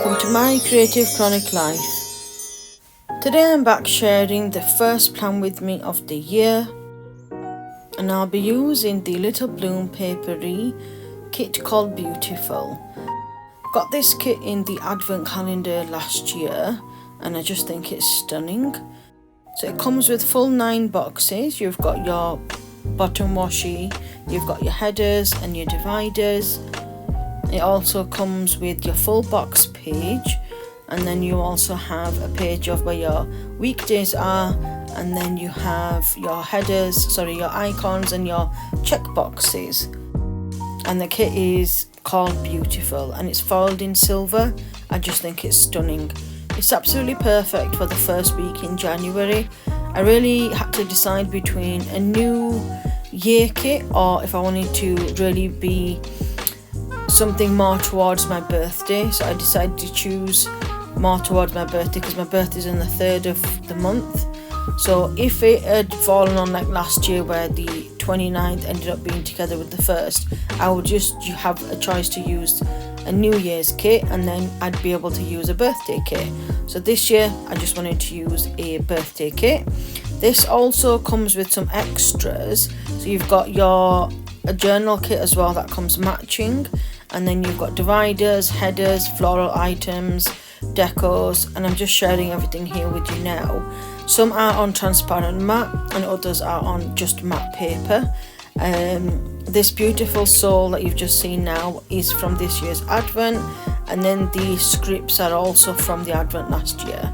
welcome to my creative chronic life. Today I'm back sharing the first plan with me of the year, and I'll be using the littlebloompaperie kit called Beautiful. Got this kit in the advent calendar last year and I just think it's stunning. So it comes with full 9 boxes. You've got your bottom washi, you've got your headers and your dividers. It also comes with your full box page, and then you also have a page of where your weekdays are, and then you have your your icons and your check boxes. And the kit is called Beautiful and it's foiled in silver. I just think it's stunning. It's absolutely perfect for the first week in January. I really had to decide between a new year kit or if I wanted to really be something more towards my birthday. So I decided to choose more towards my birthday because my birthday is on the 3rd of the month. So if it had fallen on like last year where the 29th ended up being together with the 1st, I would just have a choice to use a New Year's kit and then I'd be able to use a birthday kit. So this year I just wanted to use a birthday kit. This also comes with some extras. So you've got a journal kit as well that comes matching, and then you've got dividers, headers, floral items, decos, and I'm just sharing everything here with you now. Some are on transparent matte and others are on just matte paper. This beautiful soul that you've just seen now is from this year's advent, and then the scripts are also from the advent last year.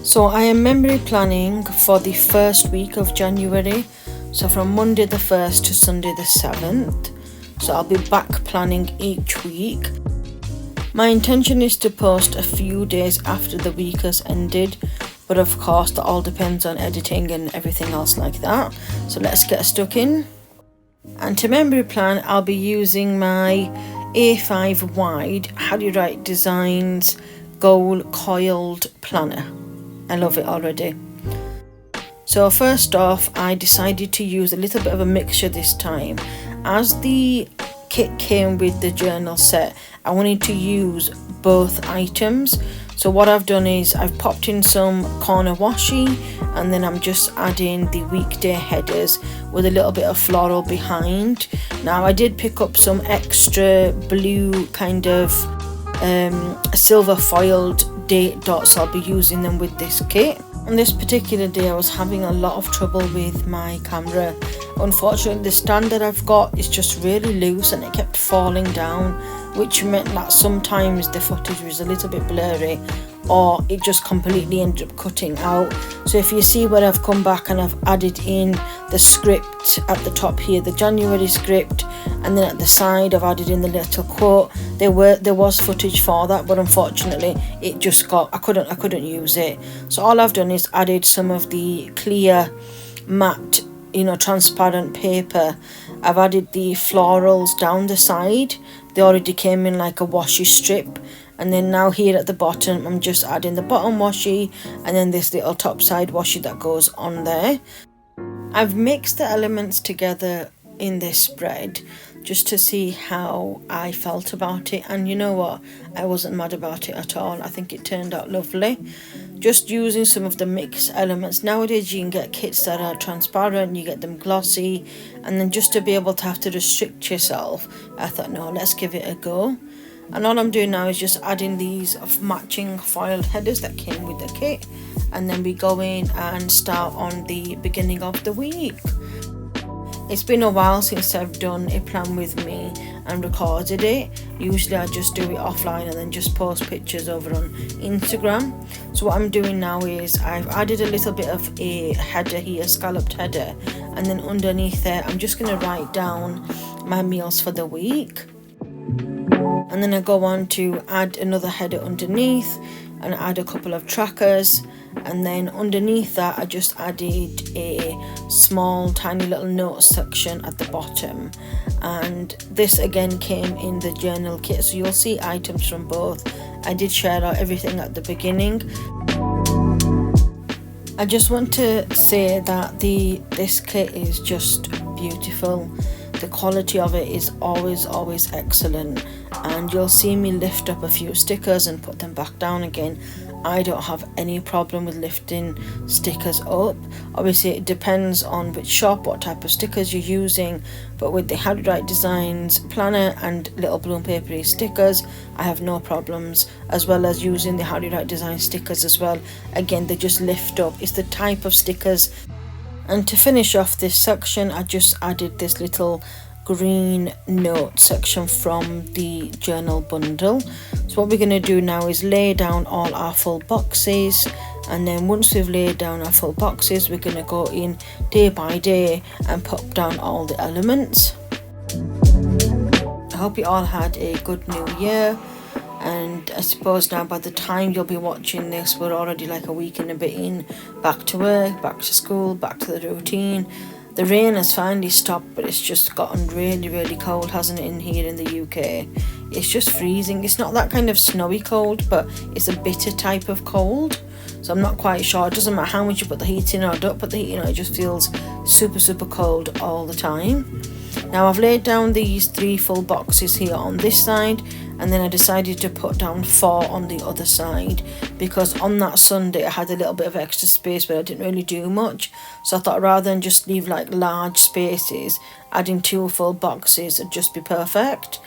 So I am memory planning for the first week of January, so from Monday the 1st to Sunday the 7th. So I'll be back planning each week. My intention is to post a few days after the week has ended, but of course that all depends on editing and everything else like that. So let's get stuck in. And to memory plan, I'll be using my A5 wide Harriet Wright Designs gold coiled planner. I love it already. So first off, I decided to use a little bit of a mixture this time. As the kit came with the journal set, I wanted to use both items. So what I've done is I've popped in some corner washi, and then I'm just adding the weekday headers with a little bit of floral behind. Now I did pick up some extra blue kind of silver foiled date dots. I'll be using them with this kit. On this particular day I was having a lot of trouble with my camera. Unfortunately the stand that I've got is just really loose and it kept falling down, which meant that sometimes the footage was a little bit blurry or it just completely ended up cutting out. So if you see where I've come back and I've added in the script at the top here, the January script, and then at the side I've added in the little quote, there was footage for that, but unfortunately it just I couldn't use it. So all I've done is added some of the clear matte, transparent paper. I've added the florals down the side. They already came in like a washi strip, and then now here at the bottom I'm just adding the bottom washi and then this little top side washi that goes on there. I've mixed the elements together in this spread just to see how I felt about it, and you know what, I wasn't mad about it at all. I think it turned out lovely. Just using some of the mixed elements. Nowadays you can get kits that are transparent, you get them glossy, and then just to be able to have to restrict yourself, I thought no, let's give it a go. And all I'm doing now is just adding these matching foiled headers that came with the kit, and then we go in and start on the beginning of the week. It's been a while since I've done a plan with me and recorded it. Usually I just do it offline and then just post pictures over on Instagram. So what I'm doing now is I've added a little bit of a header here, scalloped header, and then underneath there I'm just going to write down my meals for the week. And then I go on to add another header underneath and add a couple of trackers, and then underneath that I just added a small tiny little notes section at the bottom, and this again came in the journal kit, so you'll see items from both. I did share out everything at the beginning. I just want to say that this kit is just beautiful. The quality of it is always excellent, and you'll see me lift up a few stickers and put them back down again. I don't have any problem with lifting stickers up. Obviously it depends on which shop, what type of stickers you're using, but with the Harriet Wright Designs planner and Little Bloom Paperie stickers, I have no problems, as well as using the Harriet Wright Design stickers as well. Again, they just lift up. It's the type of stickers. And to finish off this section, I just added this little green note section from the journal bundle. So what we're going to do now is lay down all our full boxes, and then once we've laid down our full boxes, we're going to go in day by day and put down all the elements. I hope you all had a good new year, and I suppose now by the time you'll be watching this, we're already like a week and a bit in, back to work, back to school, back to the routine. The rain has finally stopped, but it's just gotten really cold, hasn't it, in here in the UK? It's just freezing. It's not that kind of snowy cold, but it's a bitter type of cold. So I'm not quite sure. It doesn't matter how much you put the heat in or don't put the heat in, it just feels super cold all the time. Now I've laid down these 3 full boxes here on this side, and then I decided to put down 4 on the other side, because on that Sunday I had a little bit of extra space but I didn't really do much. So I thought rather than just leave like large spaces, adding 2 full boxes would just be perfect.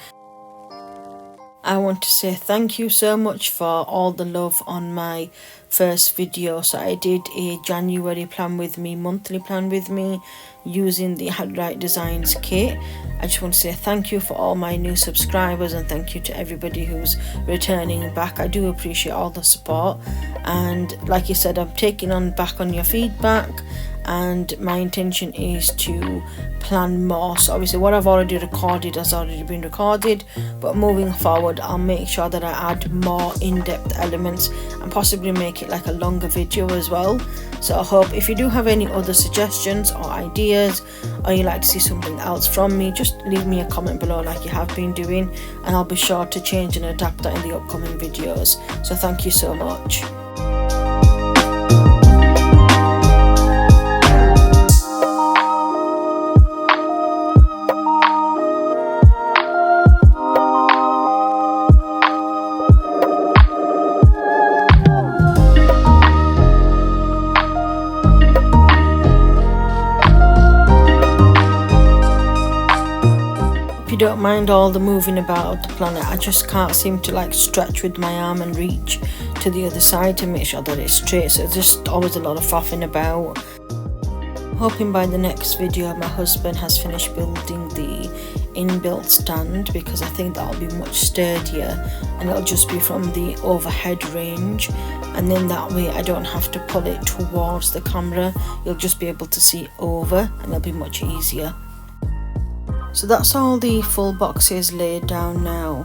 I want to say thank you so much for all the love on my first video. So I did a January plan with me, monthly plan with me, using the Harriet Wright Designs kit. I just want to say thank you for all my new subscribers, and thank you to everybody who's returning back. I do appreciate all the support, and like you said, I'm taking back on your feedback, and my intention is to plan more. So obviously what I've already recorded has already been recorded, but moving forward I'll make sure that I add more in-depth elements and possibly make it like a longer video as well. So I hope if you do have any other suggestions or ideas, or you'd like to see something else from me, just leave me a comment below like you have been doing, and I'll be sure to change and adapt that in the upcoming videos. So thank you so much. You don't mind all the moving about of the planet. I just can't seem to like stretch with my arm and reach to the other side to make sure that it's straight, so it's just always a lot of faffing about. Hoping by the next video my husband has finished building the inbuilt stand, because I think that'll be much sturdier, and it'll just be from the overhead range, and then that way I don't have to pull it towards the camera. You'll just be able to see over, and it'll be much easier. So that's all the full boxes laid down now.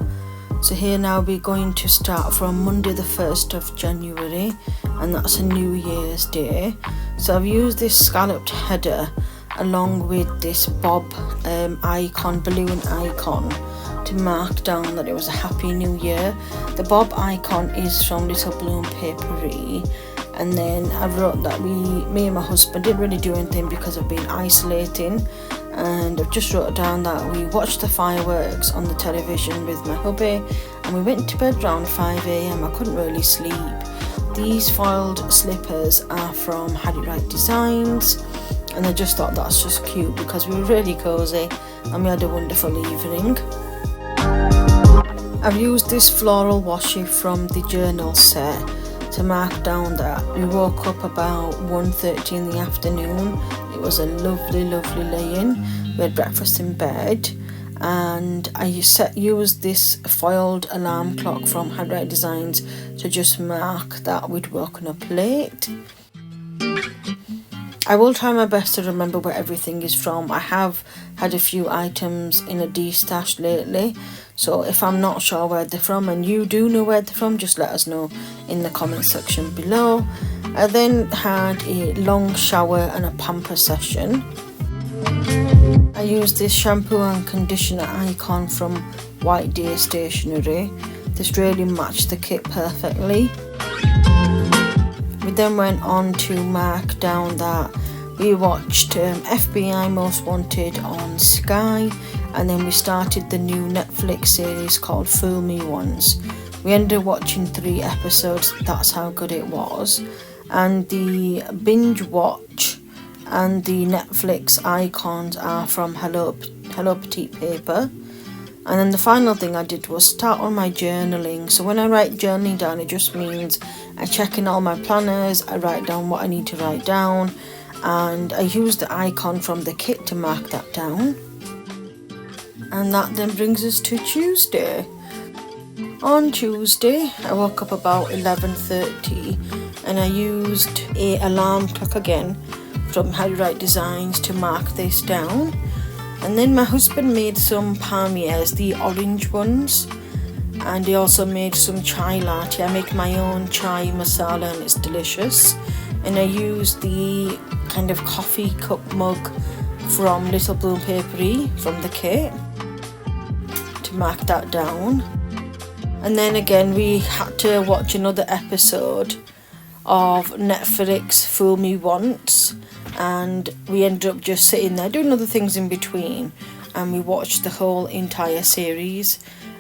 So here now we're going to start from Monday the 1st of January, and that's a New Year's Day. So I've used this scalloped header along with this bob icon, balloon icon, to mark down that it was a Happy New Year. The bob icon is from Little Bloom Paperie, and then I wrote that me and my husband didn't really do anything because I've been isolating, and I've just wrote down that we watched the fireworks on the television with my hubby, and we went to bed around 5 AM. I couldn't really sleep. These foiled slippers are from Harriet Wright Designs, and I just thought that's just cute because we were really cozy and we had a wonderful evening. I've used this floral washi from the journal set to mark down that we woke up about 1:30 in the afternoon. It was a lovely lay-in. We had breakfast in bed, and I used this foiled alarm clock from Harriet Wright Designs to just mark that we'd woken up late. I will try my best to remember where everything is from. I have had a few items in a de-stash lately, so if I'm not sure where they're from and you do know where they're from, just let us know in the comment section below. I then had a long shower and a pamper session. I used this shampoo and conditioner icon from White Day Stationery. This really matched the kit perfectly. We then went on to mark down that We watched FBI Most Wanted on Sky, and then we started the new Netflix series called Fool Me Once. We ended up watching 3 episodes, that's how good it was. And the binge watch and the Netflix icons are from Hello Petite Paper. And then the final thing I did was start on my journaling. So when I write journaling down, it just means I check in all my planners, I write down what I need to write down, and I use the icon from the kit to mark that down. And that then brings us to Tuesday. On Tuesday, I woke up about 11:30 and I used a alarm clock again from Harriet Wright Designs to mark this down. And then my husband made some palmiers, the orange ones, and he also made some chai latte. I make my own chai masala and it's delicious. And I used the kind of coffee cup mug from littlebloompaperie from the kit to mark that down. And then again we had to watch another episode of Netflix Fool Me Once, and we ended up just sitting there doing other things in between, and we watched the whole entire series.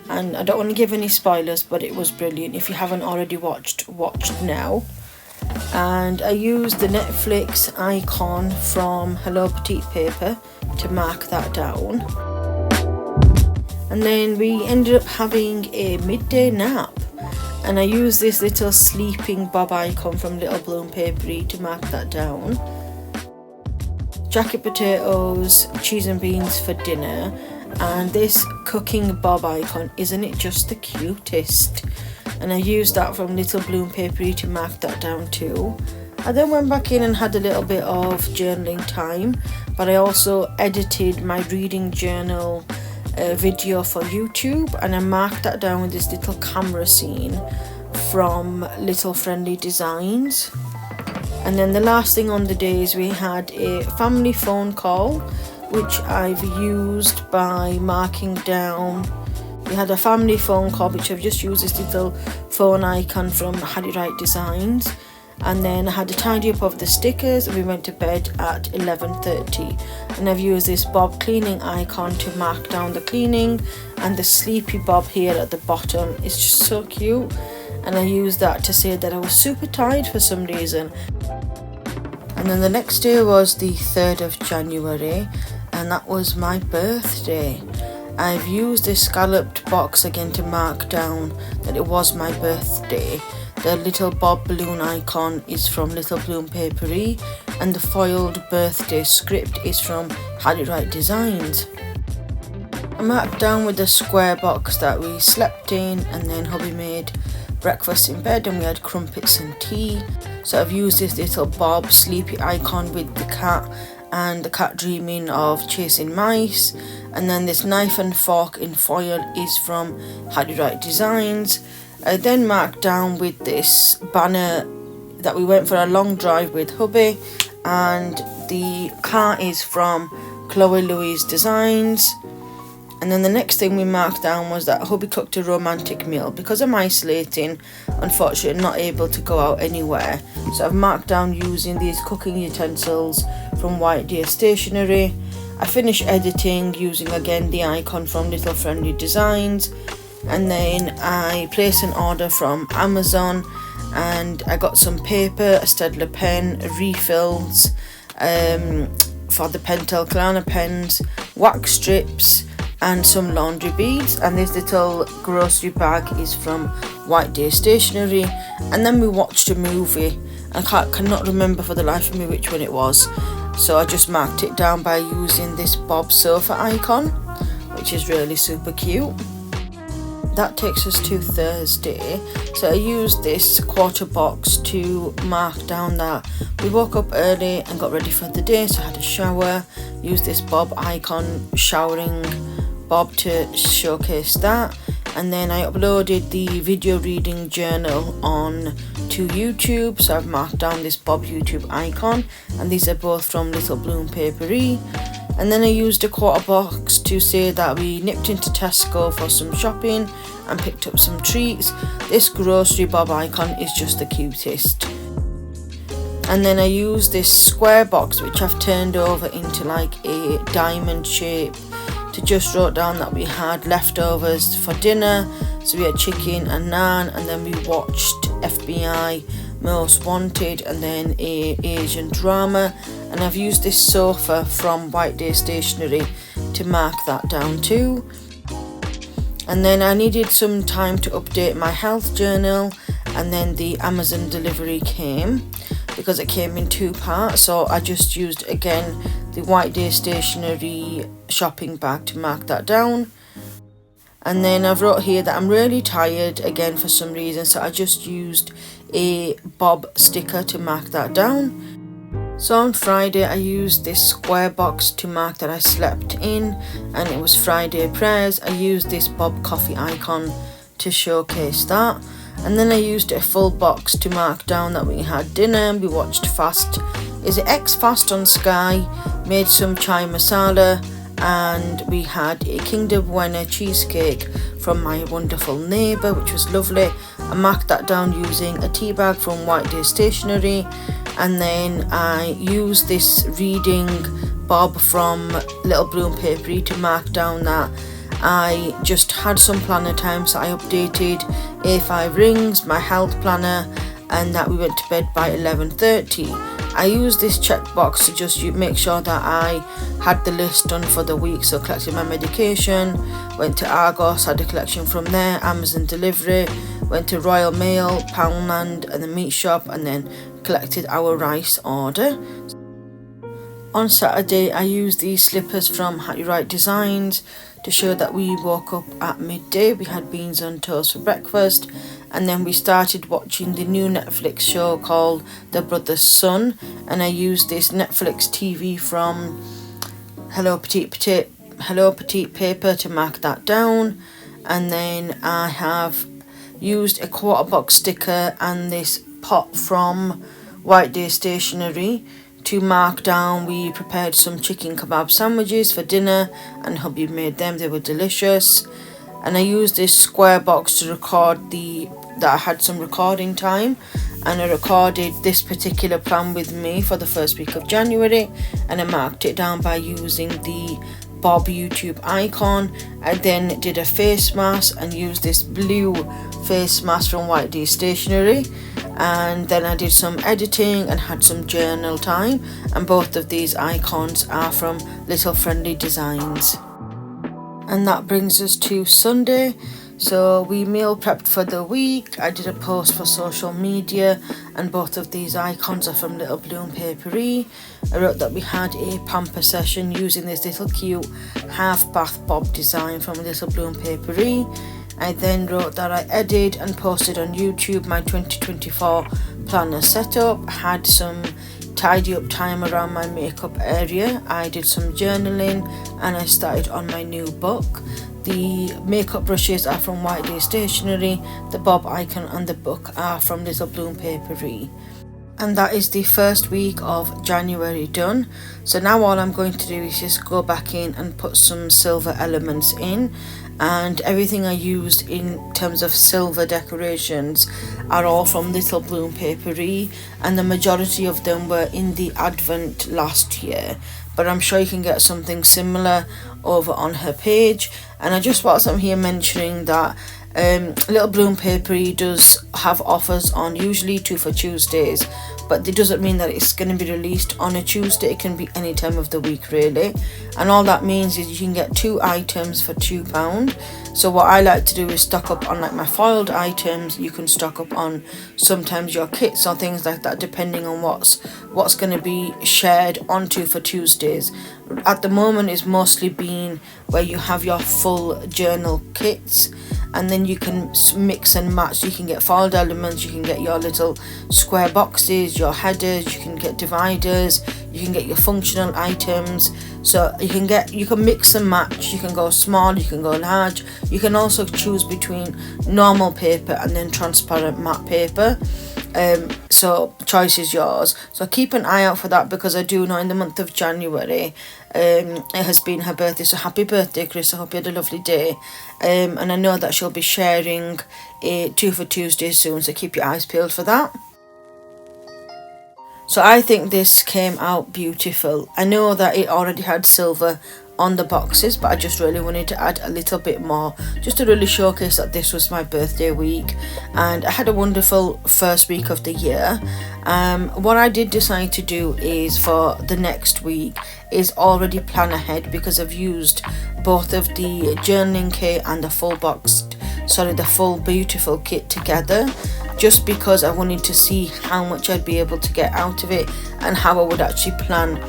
And I don't want to give any spoilers, but it was brilliant. If you haven't already watched now. And I used the Netflix icon from Hello Petite Paper to mark that down. And then we ended up having a midday nap, and I used this little sleeping bob icon from littlebloompaperie to mark that down. Jacket potatoes, cheese and beans for dinner, and this cooking bob icon, isn't it just the cutest? And I used that from littlebloompaperie to mark that down too. I then went back in and had a little bit of journaling time, but I also edited my reading journal video for YouTube, and I marked that down with this little camera scene from Little Friendly Designs. And then the last thing on the day is we had a family phone call, which I've used by marking down. We had a family phone call, which I've just used this little phone icon from Harriet Wright Designs. And then I had to tidy up of the stickers, and we went to bed at 11:30. And I've used this bob cleaning icon to mark down the cleaning, and the sleepy bob here at the bottom is just so cute. And I used that to say that I was super tired for some reason. And then the next day was the 3rd of January, and that was my birthday. I've used this scalloped box again to mark down that it was my birthday. The little bob balloon icon is from littlebloompaperie, and the foiled birthday script is from Harriet Wright Designs. I marked down with the square box that we slept in, and then hubby made breakfast in bed and we had crumpets and tea. So I've used this little bob sleepy icon with the cat and the cat dreaming of chasing mice. And then this knife and fork in foil is from Harriet Wright Designs. I then marked down with this banner that we went for a long drive with hubby, and the car is from Chloe Louise Designs. And then the next thing we marked down was that hubby cooked a romantic meal. Because I'm isolating, unfortunately not able to go out anywhere, so I've marked down using these cooking utensils from White Deer Stationery. I finished editing using again the icon from Little Friendly Designs, and then I placed an order from Amazon, and I got some paper, a steadtler pen, refills for the Pentel Kalana pens, wax strips, and some laundry beads. And this little grocery bag is from White Deer Stationery. And then we watched a movie. I cannot remember for the life of me which one it was, so I just marked it down by using this bob sofa icon, which is really super cute. That takes us to Thursday. So I used this quarter box to mark down that we woke up early and got ready for the day, so I had a shower, used this bob icon showering bob to showcase that, and then I uploaded the video reading journal on to YouTube. So I've marked down this bob YouTube icon, and these are both from littlebloompaperie. And then I used a quarter box to say that we nipped into Tesco for some shopping and picked up some treats. This grocery bob icon is just the cutest. And then I use this square box which I've turned over into like a diamond shape to just wrote down that we had leftovers for dinner. So we had chicken and naan, and then we watched FBI Most Wanted, and then a Asian drama. And I've used this sofa from White Day Stationery to mark that down too. And then I needed some time to update my health journal, and then the Amazon delivery came because it came in 2 parts. So I just used again the White Day Stationery shopping bag to mark that down. And then I've wrote here that I'm really tired again for some reason, so I just used a bob sticker to mark that down. So on Friday I used this square box to mark that I slept in, and it was Friday prayers. I used this bob coffee icon to showcase that. And then I used a full box to mark down that we had dinner. We watched X Fast on Sky, made some chai masala, and we had a Kinder Bueno cheesecake from my wonderful neighbour, which was lovely. I marked that down using a tea bag from White Day Stationery, and then I used this reading bob from littlebloompaperie to mark down that I just had some planner time. So I updated A5 rings, my health planner, and that we went to bed by 11:30. I used this checkbox to just make sure that I had the list done for the week. So collected my medication, went to Argos, had a collection from there, Amazon delivery, went to Royal Mail, Poundland and the meat shop, and then collected our rice order. On Saturday I used these slippers from Harriet Wright Designs to show that we woke up at midday. We had beans on toast for breakfast, and then we started watching the new Netflix show called The Brother's Son, and I used this Netflix TV from Hello Petite Paper to mark that down. And then I have used a quarter box sticker and this pot from White Day Stationery to mark down. We prepared some chicken kebab sandwiches for dinner, and hubby made them. They were delicious. And I used this square box to record that I had some recording time, and I recorded this particular plan with me for the first week of January, and I marked it down by using the Bob YouTube icon. I then did a face mask and used this blue face mask from White Day Stationery, and then I did some editing and had some journal time, and both of these icons are from Little Friendly Designs. And that brings us to Sunday. So we meal prepped for the week. I did a post for social media, and both of these icons are from littlebloompaperie. I wrote that we had a pamper session using this little cute half bath bob design from littlebloompaperie. I then wrote that I edited and posted on YouTube my 2024 planner setup. I had some tidy up time around my makeup area. I did some journaling, and I started on my new book. The makeup brushes are from White Day Stationery, the bob icon and the book are from littlebloompaperie. And that is the first week of January done. So now all I'm going to do is just go back in and put some silver elements in, and everything I used in terms of silver decorations are all from littlebloompaperie, and the majority of them were in the Advent last year, but I'm sure you can get something similar over on her page. And I just whilst I'm here mentioning that littlebloompaperie does have offers on usually 2 for Tuesdays, but it doesn't mean that it's going to be released on a Tuesday. It can be any time of the week really, and all that means is you can get 2 items for £2. So what I like to do is stock up on like my foiled items. You can stock up on sometimes your kits or things like that, depending on what's going to be shared on 2 for Tuesdays. At the moment it's mostly been where you have your full journal kits, and then you can mix and match. You can get foiled elements, you can get your little square boxes, your headers, you can get dividers, you can get your functional items. So you can mix and match. You can go small, you can go large. You can also choose between normal paper and then transparent matte paper. So choice is yours. So keep an eye out for that, because I do know in the month of January it has been her birthday. So happy birthday, Chris. I hope you had a lovely day. And I know that she'll be sharing a 2 for Tuesday soon, so keep your eyes peeled for that. So I think this came out beautiful. I know that it already had silver on the boxes, but I just really wanted to add a little bit more just to really showcase that this was my birthday week and I had a wonderful first week of the year. What I did decide to do is for the next week is already plan ahead, because I've used both of the journaling kit and the full beautiful kit together, just because I wanted to see how much I'd be able to get out of it and how I would actually plan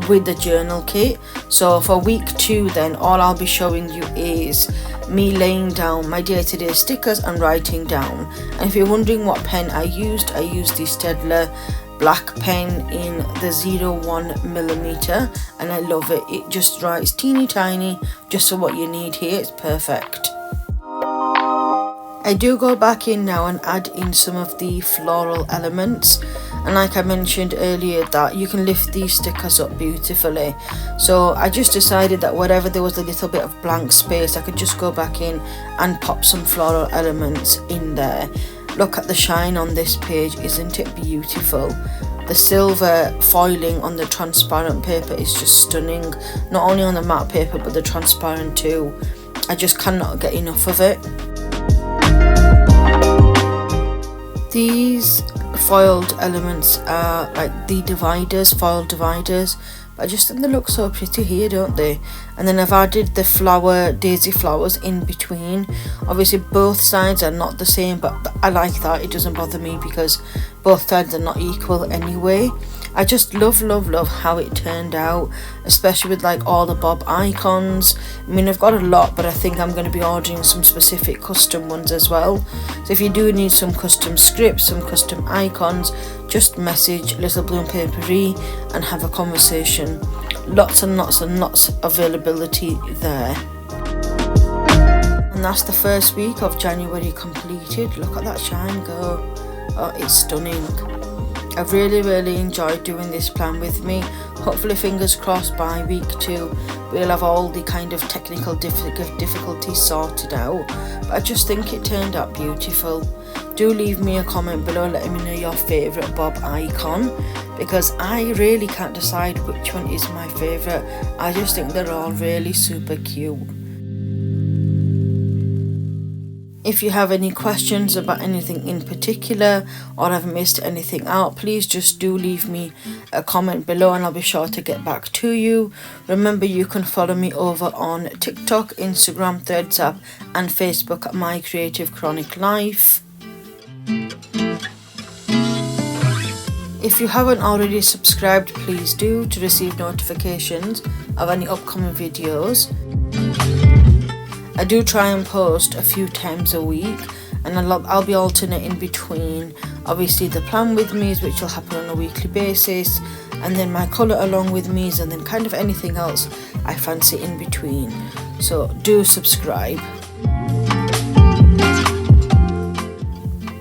with the journal kit. So for week 2 then, all I'll be showing you is me laying down my day-to-day stickers and writing down. And if you're wondering what pen I used the steadtler black pen in the 01mm, and I love it. It just writes teeny tiny, just for what you need here. It's perfect. I do go back in now and add in some of the floral elements, and like I mentioned earlier, that you can lift these stickers up beautifully. So I just decided that wherever there was a little bit of blank space, I could just go back in and pop some floral elements in there. Look at the shine on this page, isn't it beautiful? The silver foiling on the transparent paper is just stunning, not only on the matte paper but the transparent too. I just cannot get enough of it. These foiled elements are like the dividers, foiled dividers, but I just think they look so pretty here, don't they? And then I've added the daisy flowers in between. Obviously both sides are not the same, but I like that. It doesn't bother me because both sides are not equal anyway. I just love how it turned out, especially with like all the bob icons. I mean, I've got a lot, but I think I'm going to be ordering some specific custom ones as well. So if you do need some custom scripts, some custom icons, just message littlebloompaperie and have a conversation. Lots and lots availability there. And that's the first week of January completed. Look at that shine go. Oh, it's stunning. I've really enjoyed doing this plan with me. Hopefully, fingers crossed, by week 2 we'll have all the kind of technical difficulties sorted out. But I just think it turned out beautiful. Do leave me a comment below letting me know your favourite bob icon, because I really can't decide which one is my favourite. I just think they're all really super cute. If you have any questions about anything in particular or I've missed anything out, please just do leave me a comment below and I'll be sure to get back to you. Remember, you can follow me over on TikTok, Instagram, Threads app and Facebook at My Creative Chronic Life. If you haven't already subscribed, please do, to receive notifications of any upcoming videos. I do try and post a few times a week, and I'll be alternating between obviously the plan with me's, which will happen on a weekly basis, and then my colour along with me's, and then kind of anything else I fancy in between. So do subscribe.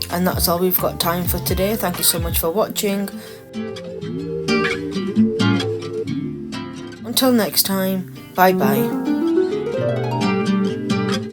And that's all we've got time for today. Thank you so much for watching. Until next time, bye bye.